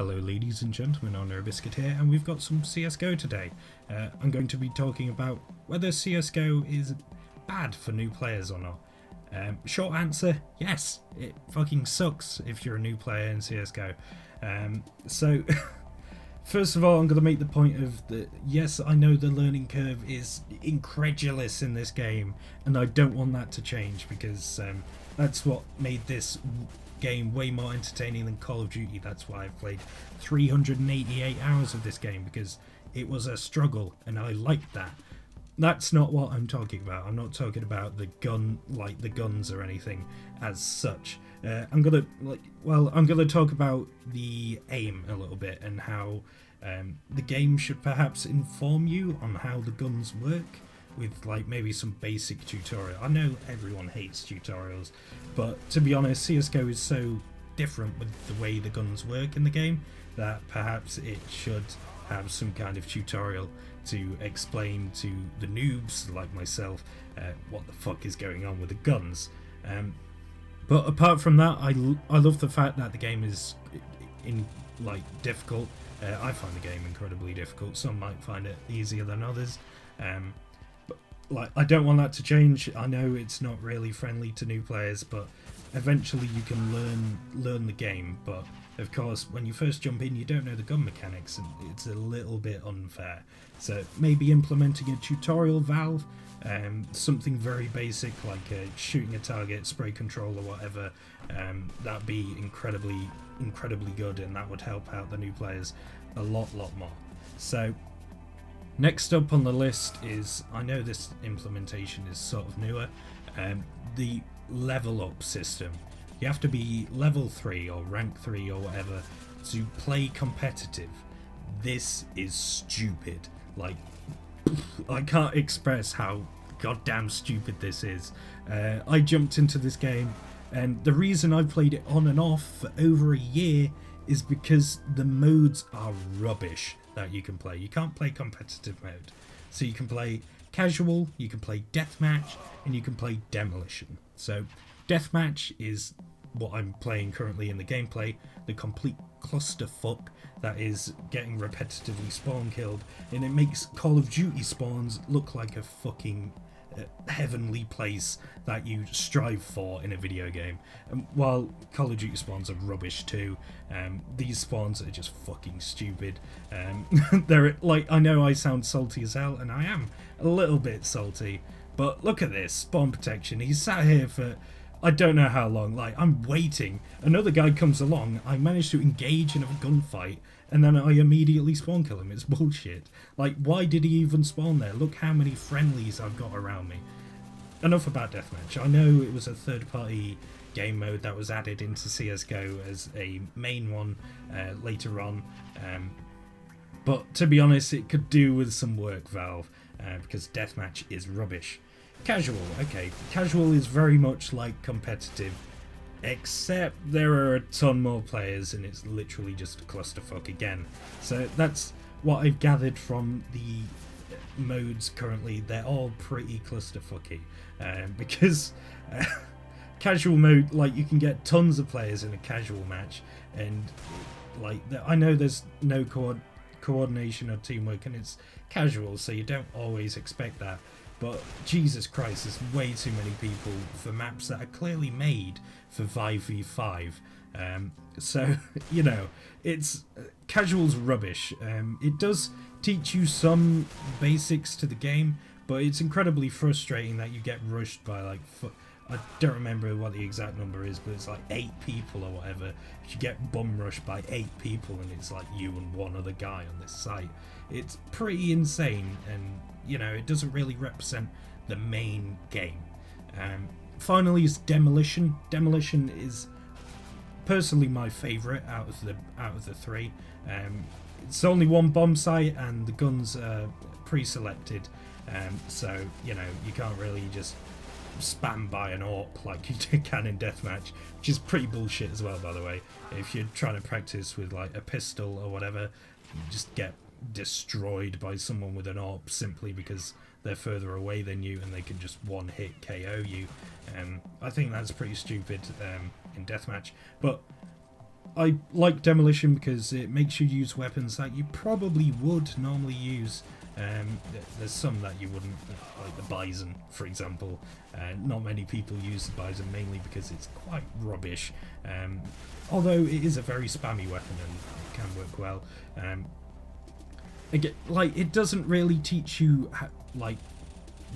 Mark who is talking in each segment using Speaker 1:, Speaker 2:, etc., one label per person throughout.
Speaker 1: Hello ladies and gentlemen, OrdinaryBiscuit here, and we've got some CSGO today. I'm going to be talking about whether CSGO is bad for new players or not. Short answer, yes, it fucking sucks if you're a new player in CSGO. So, first of all, I'm going to make the point of that, yes, I know the learning curve is incredulous in this game, and I don't want that to change because that's what made this game way more entertaining than Call of Duty. That's why I've played 388 hours of this game, because it was a struggle and I liked that. That's not what I'm talking about. I'm not talking about the guns or anything as such. I'm gonna talk about the aim a little bit and how the game should perhaps inform you on how the guns work, with like maybe some basic tutorial. I know everyone hates tutorials, but to be honest, CSGO is so different with the way the guns work in the game that perhaps it should have some kind of tutorial to explain to the noobs like myself what the fuck is going on with the guns. But apart from that, I love the fact that the game is difficult. I find the game incredibly difficult. Some might find it easier than others. I don't want that to change. I know it's not really friendly to new players, but eventually you can learn the game. But of course, when you first jump in, you don't know the gun mechanics, and it's a little bit unfair. So maybe implementing a tutorial valve, something very basic like shooting a target, spray control or whatever, that'd be incredibly good, and that would help out the new players a lot more. So next up on the list is, I know this implementation is sort of newer, the level up system. You have to be level 3 or rank 3 or whatever to play competitive. This is stupid. Like, I can't express how goddamn stupid this is. I jumped into this game, and the reason I've played it on and off for over a year is because the modes are rubbish that you can play. You can't play competitive mode. So you can play casual, you can play deathmatch, and you can play demolition. So deathmatch is what I'm playing currently in the gameplay, the complete clusterfuck that is getting repetitively spawn killed, and it makes Call of Duty spawns look like a fucking heavenly place that you strive for in a video game. And while Call of Duty spawns are rubbish too, these spawns are just fucking stupid. They're like, I know I sound salty as hell, and I am a little bit salty, but look at this spawn protection. He's sat here for I don't know how long. Like, I'm waiting, another guy comes along, I manage to engage in a gunfight, and then I immediately spawn kill him. It's bullshit. Like, why did he even spawn there? Look how many friendlies I've got around me. Enough about deathmatch. I know it was a third-party game mode that was added into CSGO as a main one later on, but to be honest, it could do with some work, Valve, because deathmatch is rubbish. Casual, okay. Casual is very much like competitive, except there are a ton more players and it's literally just a clusterfuck again. So that's what I've gathered from the modes currently. They're all pretty clusterfucky, because casual mode, like, you can get tons of players in a casual match, and like, I know there's no coordination or teamwork, and it's casual, so you don't always expect that. But Jesus Christ, there's way too many people for maps that are clearly made for 5v5. So, you know, it's casual's rubbish. It does teach you some basics to the game, but it's incredibly frustrating that you get rushed by, like, I don't remember what the exact number is, but it's like 8 people or whatever. You get bum rushed by 8 people, and it's like you and one other guy on this site. It's pretty insane, and you know, it doesn't really represent the main game. Finally is demolition. Demolition is personally my favourite out of the 3. It's only one bomb site, and the guns are pre-selected, so you know, you can't really just spam by an AWP like you can in deathmatch, which is pretty bullshit as well, by the way. If you're trying to practice with like a pistol or whatever, you just get destroyed by someone with an AWP simply because they're further away than you and they can just one hit KO you. I think that's pretty stupid in deathmatch. But I like demolition because it makes you use weapons that you probably would normally use. There's some that you wouldn't, like the bison, for example. Not many people use the bison, mainly because it's quite rubbish. Although it is a very spammy weapon and it can work well. Again, like, it doesn't really teach you like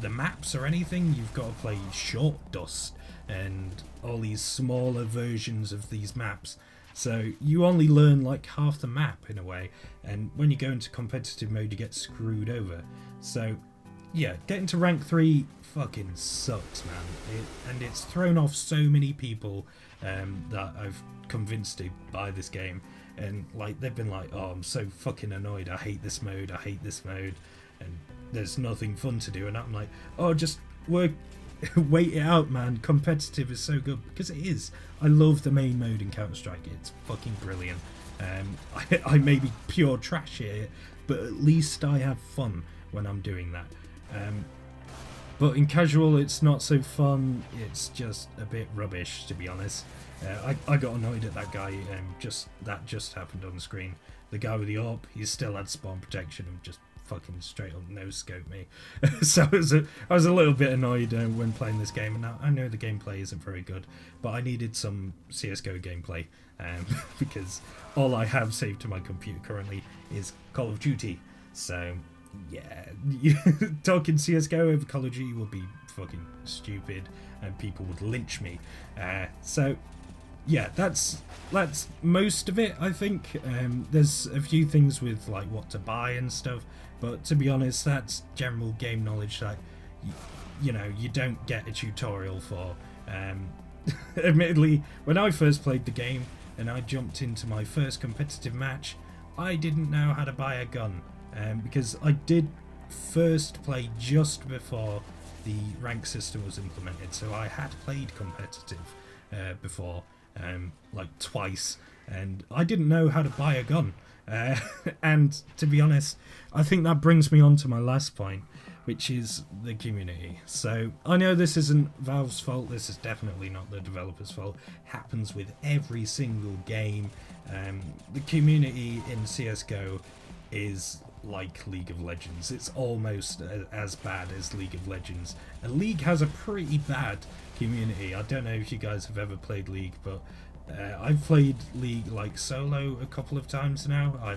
Speaker 1: the maps or anything. You've got to play Short Dust and all these smaller versions of these maps. So you only learn like half the map in a way, and when you go into competitive mode you get screwed over. So yeah, getting to rank 3 fucking sucks, man. And it's thrown off so many people that I've convinced to buy this game, and like they've been like, oh, I'm so fucking annoyed, I hate this mode, and there's nothing fun to do. And I'm like, oh, just wait it out, man. Competitive is so good, because it is. I love the main mode in Counter-Strike. It's fucking brilliant. I may be pure trash here, but at least I have fun when I'm doing that. But in casual it's not so fun. It's just a bit rubbish, to be honest. I got annoyed at that guy. That just happened on the screen. The guy with the AWP, he still had spawn protection and just fucking straight up no scope me. So I was a little bit annoyed when playing this game, and I know the gameplay isn't very good, but I needed some CSGO gameplay because all I have saved to my computer currently is Call of Duty. So yeah, talking CSGO over Call of Duty would be fucking stupid and people would lynch me. So yeah, that's most of it, I think. There's a few things with like what to buy and stuff, but to be honest, that's general game knowledge that you know you don't get a tutorial for. Admittedly, when I first played the game and I jumped into my first competitive match, I didn't know how to buy a gun, because I did first play just before the rank system was implemented, so I had played competitive before, like twice, and I didn't know how to buy a gun. And to be honest, I think that brings me on to my last point, which is the community. So I know this isn't Valve's fault, this is definitely not the developer's fault. It happens with every single game. The community in CSGO is like League of Legends. It's almost as bad as League of Legends. And League has a pretty bad community. I don't know if you guys have ever played League, but I've played League like solo a couple of times now. I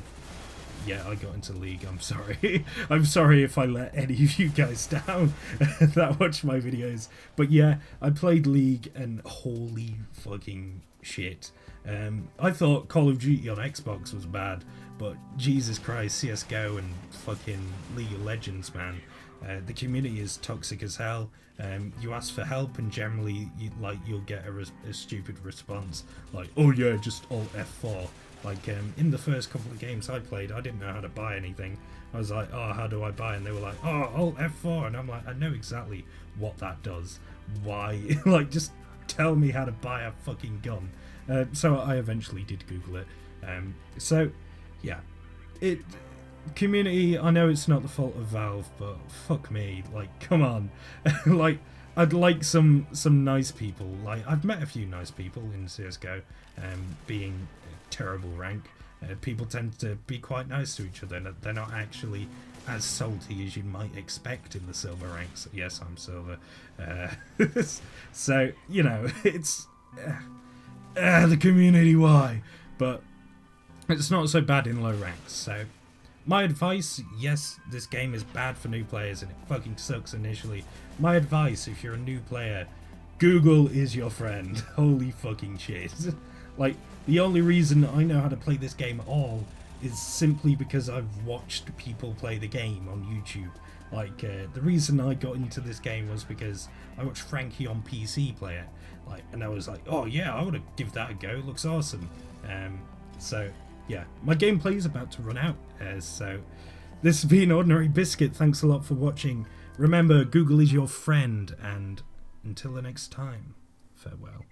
Speaker 1: got into League. I'm sorry. I'm sorry if I let any of you guys down that watch my videos. But yeah, I played League and holy fucking shit. I thought Call of Duty on Xbox was bad, but Jesus Christ, CSGO and fucking League of Legends, man. The community is toxic as hell. You ask for help and generally you'll get a stupid response like, oh yeah, just alt F4. Like in the first couple of games I played, I didn't know how to buy anything. I was like, oh, how do I buy? And they were like, oh, alt F4. And I'm like, I know exactly what that does. Why? Like, just tell me how to buy a fucking gun. So I eventually did Google it. So yeah, community, I know it's not the fault of Valve, but fuck me, like, come on. Like, I'd like some nice people. Like, I've met a few nice people in CSGO, being a terrible rank. People tend to be quite nice to each other. They're not actually as salty as you might expect in the silver ranks. Yes, I'm silver. So, you know, it's the community, why? But it's not so bad in low ranks. So my advice, yes, this game is bad for new players and it fucking sucks initially. My advice, if you're a new player, Google is your friend. Holy fucking shit. Like, the only reason I know how to play this game at all is simply because I've watched people play the game on YouTube. Like, the reason I got into this game was because I watched Frankie on PC play it. Like, and I was like, oh yeah, I want to give that a go, it looks awesome. So yeah, my gameplay is about to run out, so this has been OrdinaryBiscuit. Thanks a lot for watching. Remember, Google is your friend, and until the next time, farewell.